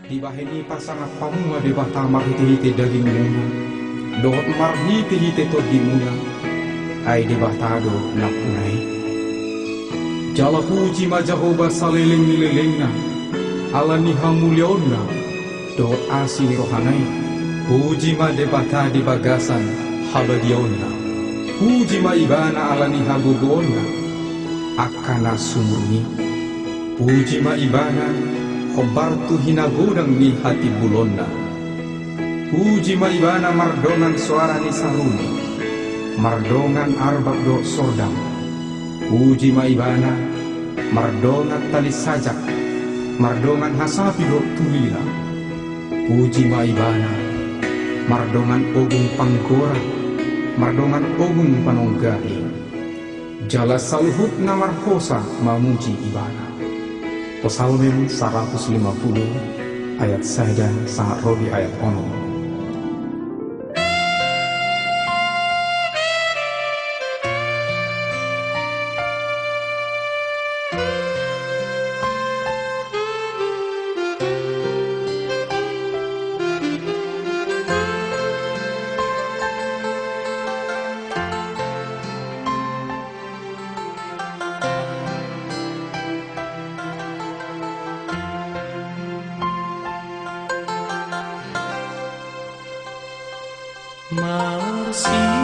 Di baheni pasangat pamua de bata marhiti-hiti daging muna. Dohot marhiti-hiti togi muna. Ay di bata do napunay. Jala puji ma Jehovah saliling nililingna. Ala ni hamulionna. Dohot asi ni rohanay. Puji ma de bata di bagasan habadionna. Puji ma ibana ala ni hagugonna. Akana sumurni. Puji ma ibana khobartu hinagodang ni hati bulonna. Puji ma ibana mardongan suara ni saruni. Mardongan arbak do sordam. Puji ma ibana mardongan tali sajak. Mardongan hasapi do tulila. Puji ma ibana mardongan ogung panggora. Mardongan ogung panonggahi. Jala saluhut na marhosa mamuji ibana. Psalmen 150 ayat saja sangat robi ayat ono. Marsi